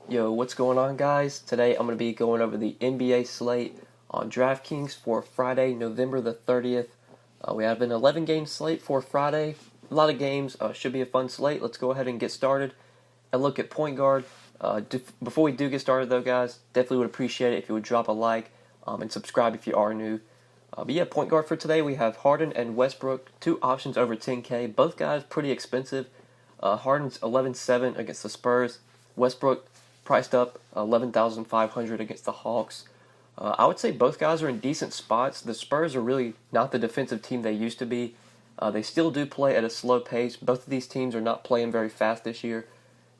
Yo, what's going on, guys? Today I'm going to be going over the NBA slate on DraftKings for Friday, November the 30th. We have an 11-game slate for Friday. A lot of games. Should be a fun slate. Let's go ahead and get started and look at point guard. Before we do get started, though, guys, definitely would appreciate it if you would drop a like and subscribe if you are new. But yeah, point guard for today, we have Harden and Westbrook, two options over 10K. Both guys pretty expensive. Harden's 11-7 against the Spurs. Westbrook priced up 11,500 against the Hawks. I would say both guys are in decent spots. The Spurs are really not the defensive team they used to be. They still do play at a slow pace. Both of these teams are not playing very fast this year.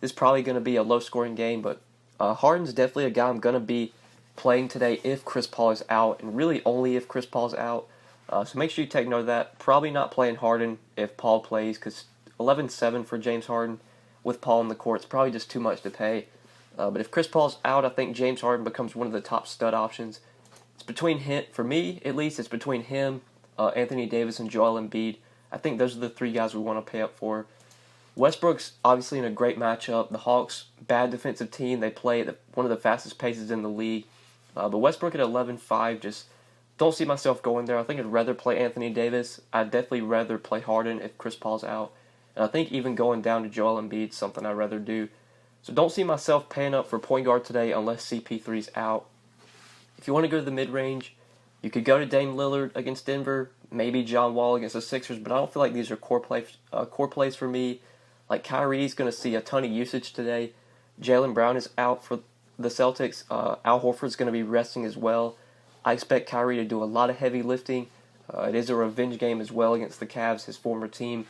This is probably going to be a low-scoring game, but Harden's definitely a guy I'm going to be playing today if Chris Paul is out, and really only if Chris Paul's out. So make sure you take note of that. Probably not playing Harden if Paul plays, because 11-7 for James Harden with Paul in the court is probably just too much to pay. But if Chris Paul's out, I think James Harden becomes one of the top stud options. It's between him, for me at least, it's between him, Anthony Davis, and Joel Embiid. I think those are the three guys we want to pay up for. Westbrook's obviously in a great matchup. The Hawks, bad defensive team. They play at one of the fastest paces in the league. But Westbrook at 11-5, just don't see myself going there. I think I'd rather play Anthony Davis. I'd definitely rather play Harden if Chris Paul's out. And I think even going down to Joel Embiid is something I'd rather do. So don't see myself paying up for point guard today unless CP3's out. If you want to go to the mid-range, you could go to Dame Lillard against Denver, maybe John Wall against the Sixers, but I don't feel like these are core plays for me. Like Kyrie's going to see a ton of usage today. Jaylen Brown is out for the Celtics. Al Horford's going to be resting as well. I expect Kyrie to do a lot of heavy lifting. It is a revenge game as well against the Cavs, his former team.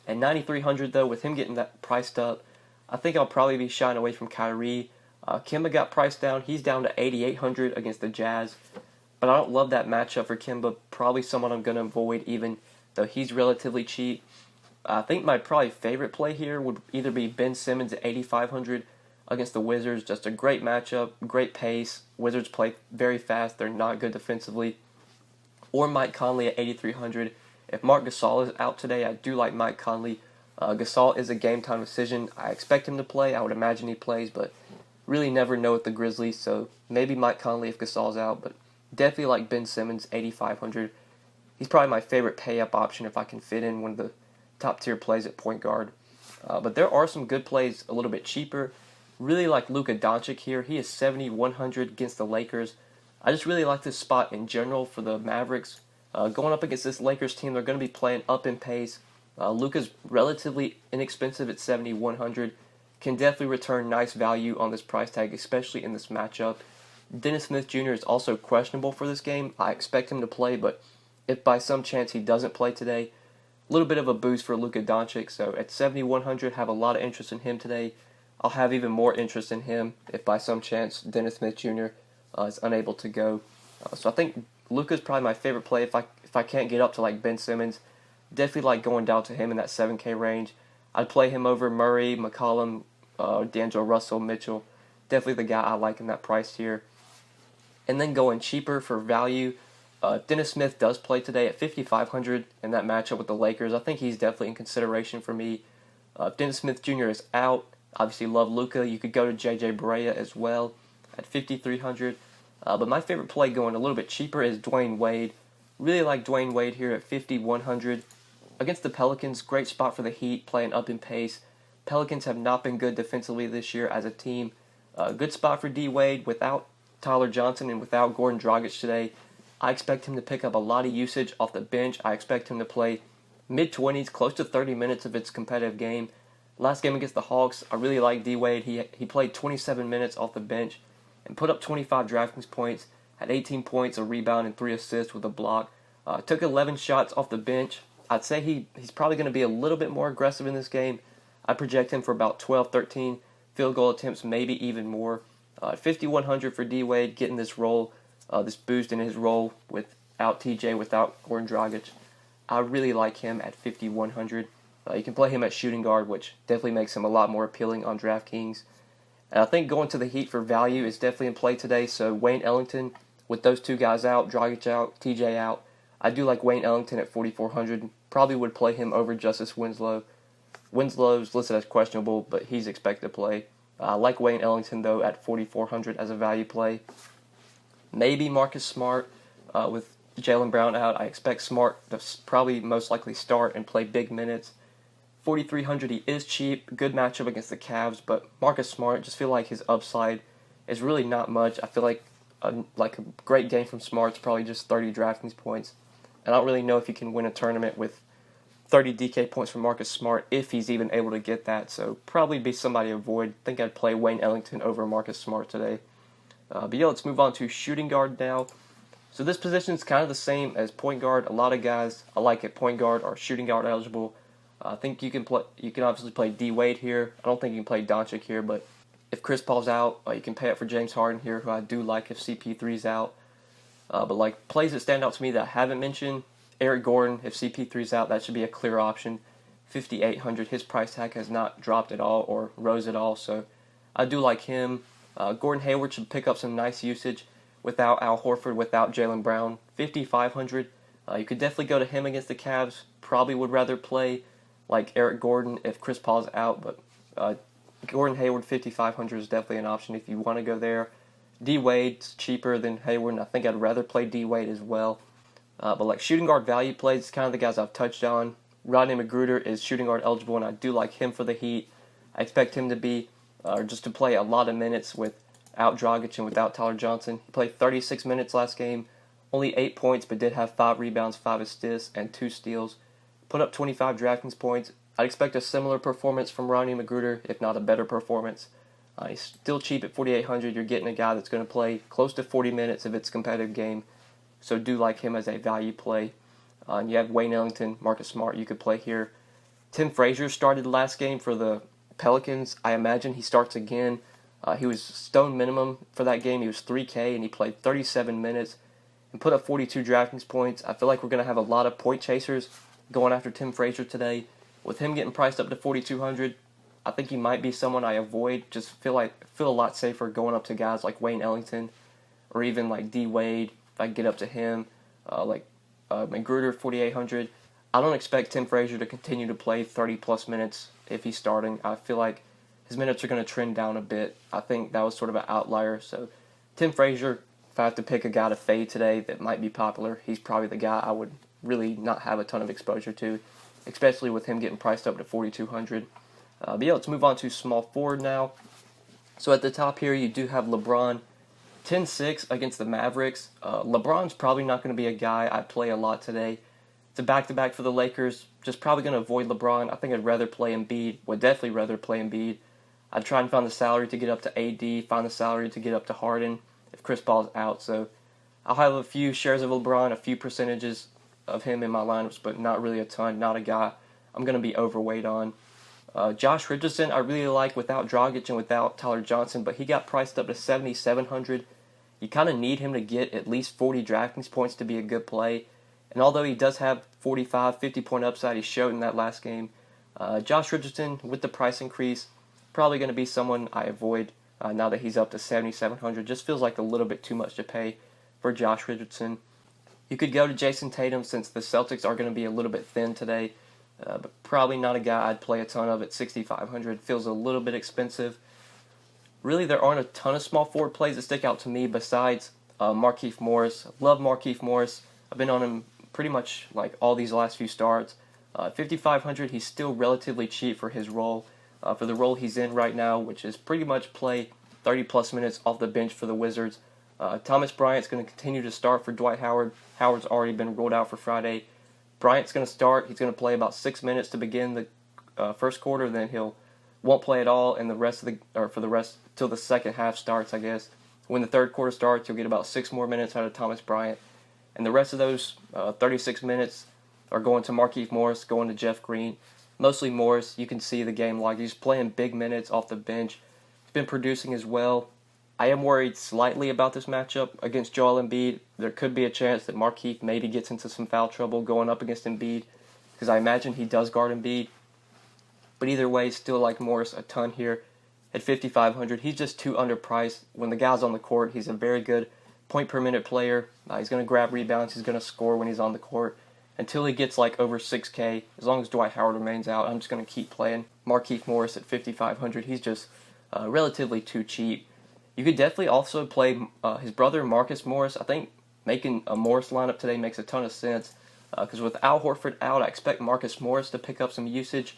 At 9,300 though, with him getting that priced up, I think I'll probably be shying away from Kyrie. Kemba got priced down. He's down to 8,800 against the Jazz. But I don't love that matchup for Kemba. Probably someone I'm going to avoid even though he's relatively cheap. I think my probably favorite play here would either be Ben Simmons at 8,500 against the Wizards. Just a great matchup, great pace. Wizards play very fast. They're not good defensively. Or Mike Conley at 8,300. If Marc Gasol is out today, I do like Mike Conley. Gasol is a game-time decision. I expect him to play. I would imagine he plays, but really never know with the Grizzlies, so maybe Mike Conley if Gasol's out, but definitely like Ben Simmons, 8,500. He's probably my favorite pay-up option if I can fit in one of the top-tier plays at point guard. But there are some good plays a little bit cheaper. Really like Luka Doncic here. He is 7,100 against the Lakers. I just really like this spot in general for the Mavericks. Going up against this Lakers team, they're going to be playing up in pace. Luka's relatively inexpensive at 7,100. Can definitely return nice value on this price tag, especially in this matchup. Dennis Smith Jr. is also questionable for this game. I expect him to play, but if by some chance he doesn't play today, a little bit of a boost for Luka Doncic. So at 7,100, have a lot of interest in him today. I'll have even more interest in him if by some chance Dennis Smith Jr. Is unable to go. So I think Luka's probably my favorite play if I can't get up to like Ben Simmons. Definitely like going down to him in that 7K range. I'd play him over Murray, McCollum, D'Angelo Russell, Mitchell. Definitely the guy I like in that price tier. And then going cheaper for value, Dennis Smith does play today at 5,500 in that matchup with the Lakers. I think he's definitely in consideration for me. If Dennis Smith Jr. is out, obviously love Luka. You could go to J.J. Barea as well at 5,300. But my favorite play going a little bit cheaper is Dwayne Wade. Really like Dwayne Wade here at 5,100. Against the Pelicans, great spot for the Heat, playing up in pace. Pelicans have not been good defensively this year as a team. Good spot for D. Wade without Tyler Johnson and without Goran Dragic today. I expect him to pick up a lot of usage off the bench. I expect him to play mid-20s, close to 30 minutes of its competitive game. Last game against the Hawks, I really like D. Wade. He played 27 minutes off the bench and put up 25 DraftKings points, had 18 points, a rebound, and 3 assists with a block. Took 11 shots off the bench. I'd say he's probably going to be a little bit more aggressive in this game. I project him for about 12, 13 field goal attempts, maybe even more. 5,100 for D-Wade, getting this role, this boost in his role without TJ, without Goran Dragic. I really like him at 5,100. You can play him at shooting guard, which definitely makes him a lot more appealing on DraftKings. And I think going to the Heat for value is definitely in play today. So Wayne Ellington, with those two guys out, Dragic out, TJ out, I do like Wayne Ellington at 4,400. Probably would play him over Justice Winslow. Winslow's listed as questionable, but he's expected to play. I like Wayne Ellington, though, at 4,400 as a value play. Maybe Marcus Smart with Jaylen Brown out. I expect Smart to probably most likely start and play big minutes. 4,300, he is cheap. Good matchup against the Cavs, but Marcus Smart, just feel like his upside is really not much. I feel like a great game from Smart's probably just 30 DraftKings points. And I don't really know if you can win a tournament with 30 DK points from Marcus Smart if he's even able to get that. So probably be somebody to avoid. I think I'd play Wayne Ellington over Marcus Smart today. But yeah, let's move on to shooting guard now. So this position is kind of the same as point guard. A lot of guys I like at point guard are shooting guard eligible. I think you can obviously play D Wade here. I don't think you can play Doncic here, but if Chris Paul's out, you can pay up for James Harden here, who I do like if CP3's out. But like plays that stand out to me that I haven't mentioned, Eric Gordon, if CP3's out, that should be a clear option. 5,800, his price tag has not dropped at all or rose at all, so I do like him. Gordon Hayward should pick up some nice usage without Al Horford, without Jaylen Brown. 5,500, you could definitely go to him against the Cavs. Probably would rather play like Eric Gordon if Chris Paul's out, but Gordon Hayward 5,500 is definitely an option if you want to go there. D Wade's cheaper than Hayward, and I think I'd rather play D Wade as well. But like shooting guard value plays, kind of the guys I've touched on. Rodney McGruder is shooting guard eligible, and I do like him for the Heat. I expect him to be just to play a lot of minutes without Dragic and without Tyler Johnson. He played 36 minutes last game, only 8 points, but did have 5 rebounds, 5 assists, and 2 steals. Put up 25 DraftKings points. I'd expect a similar performance from Rodney McGruder, if not a better performance. He's still cheap at 4,800. You're getting a guy that's going to play close to 40 minutes if it's a competitive game. So do like him as a value play. And you have Wayne Ellington, Marcus Smart you could play here. Tim Frazier started the last game for the Pelicans. I imagine he starts again. He was stone minimum for that game. He was 3K, and he played 37 minutes and put up 42 DraftKings points. I feel like we're going to have a lot of point chasers going after Tim Frazier today. With him getting priced up to 4,200, I think he might be someone I avoid. Just feel a lot safer going up to guys like Wayne Ellington or even like D Wade. If I get up to him, Magruder 4,800. I don't expect Tim Frazier to continue to play 30-plus minutes if he's starting. I feel like his minutes are going to trend down a bit. I think that was sort of an outlier. So Tim Frazier, if I have to pick a guy to fade today that might be popular, he's probably the guy I would really not have a ton of exposure to, especially with him getting priced up to 4,200. But yeah, let's move on to small forward now. So at the top here, you do have LeBron, 10-6 against the Mavericks. LeBron's probably not going to be a guy I play a lot today. It's a back-to-back for the Lakers. Just probably going to avoid LeBron. I think I'd rather play Embiid. Would definitely rather play Embiid. I'd try and find the salary to get up to AD, find the salary to get up to Harden if Chris Paul's out. So I'll have a few shares of LeBron, a few percentages of him in my lineups, but not really a ton. Not a guy I'm going to be overweight on. Josh Richardson, I really like without Dragic and without Tyler Johnson, but he got priced up to 7,700. You kind of need him to get at least 40 DraftKings points to be a good play. And although he does have 45, 50-point upside he showed in that last game, Josh Richardson, with the price increase, probably going to be someone I avoid now that he's up to 7,700. Just feels like a little bit too much to pay for Josh Richardson. You could go to Jason Tatum since the Celtics are going to be a little bit thin today, but probably not a guy I'd play a ton of at 6,500. Feels a little bit expensive. Really, there aren't a ton of small forward plays that stick out to me besides Markieff Morris. Love Markieff Morris. I've been on him pretty much like all these last few starts. 5,500, he's still relatively cheap for his role. For the role he's in right now, which is pretty much play 30-plus minutes off the bench for the Wizards. Thomas Bryant's going to continue to start for Dwight Howard. Howard's already been ruled out for Friday. Bryant's going to start. He's going to play about 6 minutes to begin the first quarter. Then won't play at all, and for the rest till the second half starts, I guess. When the third quarter starts, you'll get about 6 more minutes out of Thomas Bryant, and the rest of those 36 minutes are going to Markieff Morris, going to Jeff Green. Mostly Morris. You can see the game log. He's playing big minutes off the bench. He's been producing as well. I am worried slightly about this matchup against Joel Embiid. There could be a chance that Markieff maybe gets into some foul trouble going up against Embiid, because I imagine he does guard Embiid. But either way, still like Morris a ton here at 5,500. He's just too underpriced. When the guy's on the court, he's a very good point-per-minute player. He's going to grab rebounds. He's going to score when he's on the court. Until he gets like over 6K, as long as Dwight Howard remains out, I'm just going to keep playing Markieff Morris at 5,500. He's just relatively too cheap. You could definitely also play his brother Marcus Morris. I think making a Morris lineup today makes a ton of sense because with Al Horford out, I expect Marcus Morris to pick up some usage.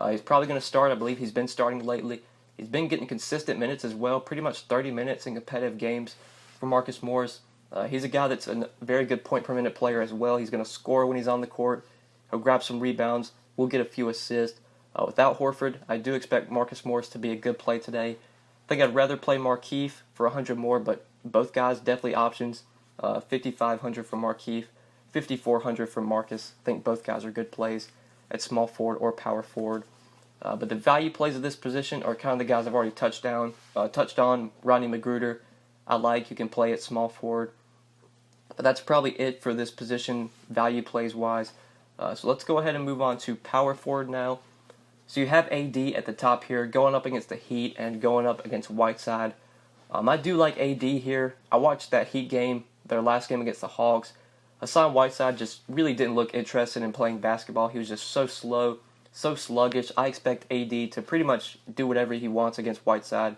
He's probably going to start. I believe he's been starting lately. He's been getting consistent minutes as well, pretty much 30 minutes in competitive games for Marcus Morris. He's a guy that's a very good point per minute player as well. He's going to score when he's on the court. He'll grab some rebounds. We'll get a few assists. Without Horford, I do expect Marcus Morris to be a good play today. I think I'd rather play Markieff for 100 more, but both guys definitely options. 5,500 for Markieff, 5,400 for Marcus. I think both guys are good plays at small forward or power forward. But the value plays of this position are kind of the guys I've already touched on. Rodney Magruder, I like. You can play at small forward. But that's probably it for this position, value plays wise. So let's go ahead and move on to power forward now. So you have AD at the top here, going up against the Heat and going up against Whiteside. I do like AD here. I watched that Heat game, their last game against the Hawks. Hassan Whiteside just really didn't look interested in playing basketball. He was just so slow, so sluggish. I expect AD to pretty much do whatever he wants against Whiteside.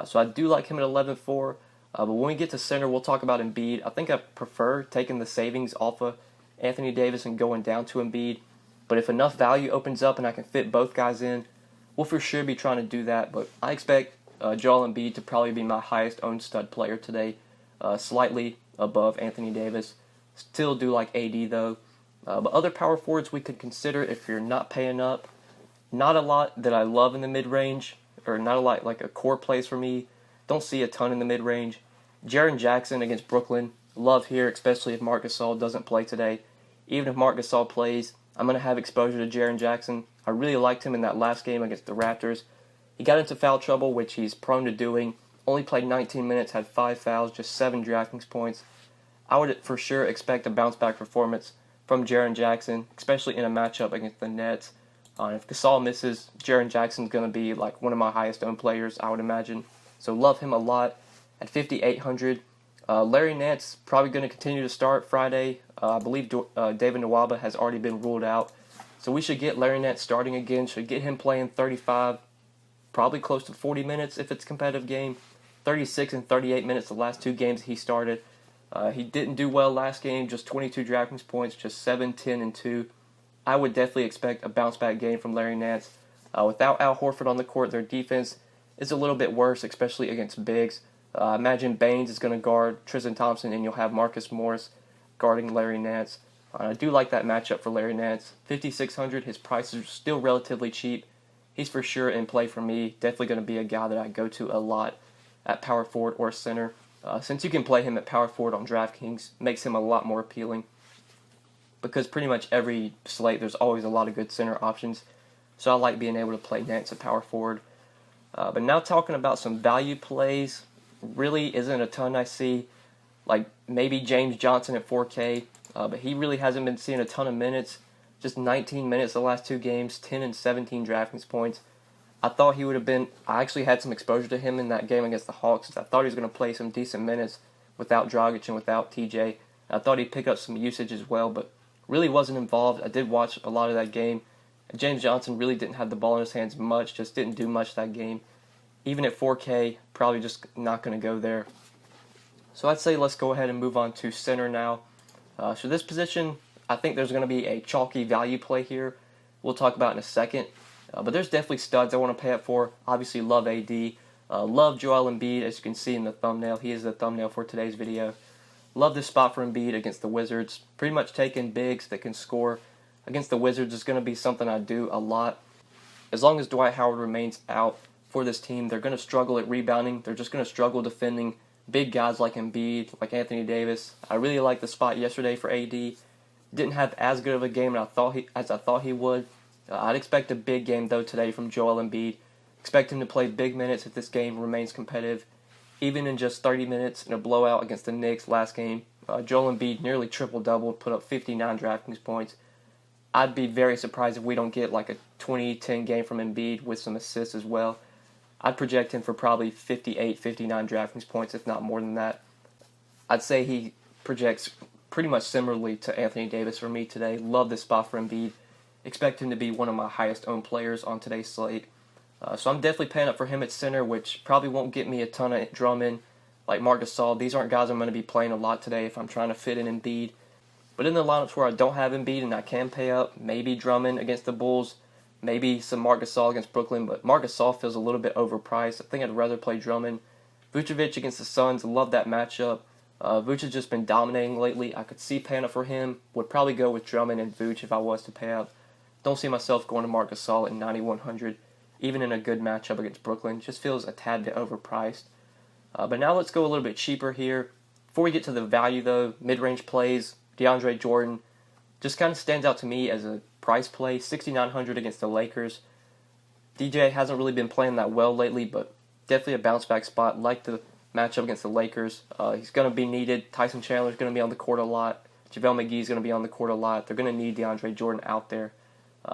So I do like him at 11-4. But when we get to center, we'll talk about Embiid. I think I prefer taking the savings off of Anthony Davis and going down to Embiid. But if enough value opens up and I can fit both guys in, we'll for sure be trying to do that. But I expect Joel Embiid to probably be my highest owned stud player today, slightly above Anthony Davis. Still do like AD though. But other power forwards we could consider if you're not paying up. Not a lot that I love in the mid-range, or not a lot like a core plays for me. Don't see a ton in the mid-range. Jaren Jackson against Brooklyn. Love here, especially if Marc Gasol doesn't play today. Even if Marc Gasol plays, I'm going to have exposure to Jaren Jackson. I really liked him in that last game against the Raptors. He got into foul trouble, which he's prone to doing. Only played 19 minutes, had 5 fouls, just 7 DraftKings points. I would for sure expect a bounce-back performance from Jaren Jackson, especially in a matchup against the Nets. If Gasol misses, Jaren Jackson's going to be like one of my highest-owned players, I would imagine. So love him a lot at 5,800. Larry Nance probably going to continue to start Friday. I believe David Nwaba has already been ruled out. So we should get Larry Nance starting again. Should get him playing 35, probably close to 40 minutes if it's a competitive game. 36 and 38 minutes the last 2 games he started. He didn't do well last game, just 22 DraftKings points, just 7, 10, and 2. I would definitely expect a bounce-back game from Larry Nance. Without Al Horford on the court, their defense is a little bit worse, especially against bigs. Imagine Baines is going to guard Tristan Thompson, and you'll have Marcus Morris guarding Larry Nance. I do like that matchup for Larry Nance. 5,600, his price is still relatively cheap. He's for sure in play for me. Definitely going to be a guy that I go to a lot at power forward or center. Since you can play him at power forward on DraftKings, makes him a lot more appealing. Because pretty much every slate, there's always a lot of good center options. So I like being able to play Nance at power forward. But now talking about some value plays, really isn't a ton I see. Like maybe James Johnson at 4K, but he really hasn't been seeing a ton of minutes. Just 19 minutes the last 2 games, 10 and 17 DraftKings points. I thought he would have been. I actually had some exposure to him in that game against the Hawks. I thought he was going to play some decent minutes without Dragic and without TJ. I thought he'd pick up some usage as well, but really wasn't involved. I did watch a lot of that game. James Johnson really didn't have the ball in his hands much, just didn't do much that game. Even at 4K, probably just not going to go there. So I'd say let's go ahead and move on to center now. So this position, I think there's going to be a chalky value play here. We'll talk about in a second. But there's definitely studs I want to pay up for. Obviously love AD. Love Joel Embiid, as you can see in the thumbnail. He is the thumbnail for today's video. Love this spot for Embiid against the Wizards. Pretty much taking bigs that can score against the Wizards is going to be something I do a lot. As long as Dwight Howard remains out for this team, they're going to struggle at rebounding. They're just going to struggle defending big guys like Embiid, like Anthony Davis. I really liked the spot yesterday for AD. Didn't have as good of a game as I thought he would. I'd expect a big game, though, today from Joel Embiid. Expect him to play big minutes if this game remains competitive. Even in just 30 minutes in a blowout against the Knicks last game, Joel Embiid nearly triple-double, put up 59 DraftKings points. I'd be very surprised if we don't get like a 20-10 game from Embiid with some assists as well. I'd project him for probably 58, 59 DraftKings points, if not more than that. I'd say he projects pretty much similarly to Anthony Davis for me today. Love this spot for Embiid. Expect him to be one of my highest owned players on today's slate. So I'm definitely paying up for him at center, which probably won't get me a ton of Drummond like Marc Gasol. These aren't guys I'm going to be playing a lot today if I'm trying to fit in Embiid. But in the lineups where I don't have Embiid and I can pay up, maybe Drummond against the Bulls, maybe some Marc Gasol against Brooklyn, but Marc Gasol feels a little bit overpriced. I think I'd rather play Drummond. Vucevic against the Suns, love that matchup. Vuce has just been dominating lately. I could see paying up for him. Would probably go with Drummond and Vuce if I was to pay up. Don't see myself going to Marc Gasol at 9,100, even in a good matchup against Brooklyn. Just feels a tad bit overpriced. But now let's go a little bit cheaper here. Before we get to the value, though, mid-range plays, DeAndre Jordan just kind of stands out to me as a price play. 6,900 against the Lakers. DJ hasn't really been playing that well lately, but definitely a bounce-back spot. Like the matchup against the Lakers. He's going to be needed. Tyson Chandler's going to be on the court a lot. JaVale McGee's going to be on the court a lot. They're going to need DeAndre Jordan out there.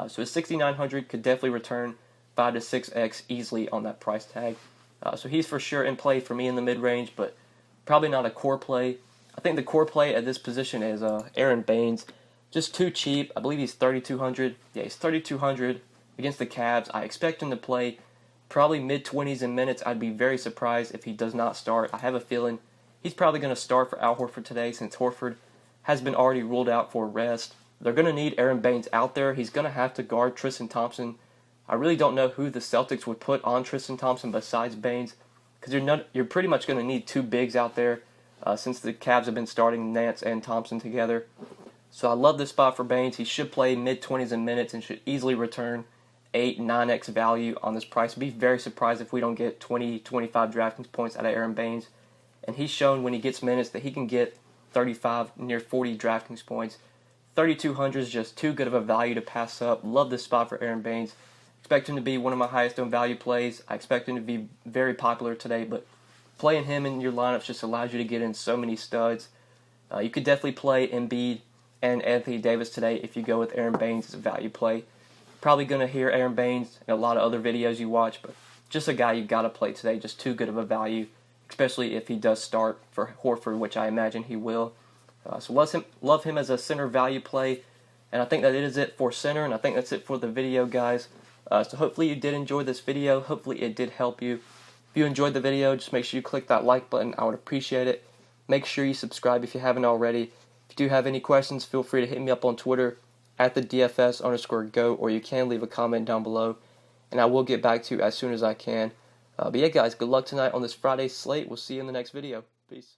So his 6,900 could definitely return 5 to 6x easily on that price tag. So he's for sure in play for me in the mid-range, but probably not a core play. I think the core play at this position is Aaron Baines. Just too cheap. I believe he's 3,200. Yeah, he's 3,200 against the Cavs. I expect him to play probably mid-20s in minutes. I'd be very surprised if he does not start. I have a feeling he's probably going to start for Al Horford today since Horford has been already ruled out for rest. They're going to need Aaron Baines out there. He's going to have to guard Tristan Thompson. I really don't know who the Celtics would put on Tristan Thompson besides Baines, because you're pretty much going to need two bigs out there since the Cavs have been starting Nance and Thompson together. So I love this spot for Baines. He should play mid-20s in minutes and should easily return 8, 9x value on this price. I'd be very surprised if we don't get 20, 25 DraftKings points out of Aaron Baines. And he's shown when he gets minutes that he can get 35, near 40 DraftKings points. 3,200 is just too good of a value to pass up. Love this spot for Aaron Baines. Expect him to be one of my highest owned value plays. I expect him to be very popular today, but playing him in your lineups just allows you to get in so many studs. You could definitely play Embiid and Anthony Davis today if you go with Aaron Baines as a value play. Probably going to hear Aaron Baines in a lot of other videos you watch, but just a guy you've got to play today. Just too good of a value, especially if he does start for Horford, which I imagine he will. So love him as a center value play, and I think that is it for center, and I think that's it for the video, guys. So hopefully you did enjoy this video. Hopefully it did help you. If you enjoyed the video, just make sure you click that like button. I would appreciate it. Make sure you subscribe if you haven't already. If you do have any questions, feel free to hit me up on Twitter at the DFS_GO, or you can leave a comment down below, and I will get back to you as soon as I can. But yeah, guys, good luck tonight on this Friday slate. We'll see you in the next video. Peace.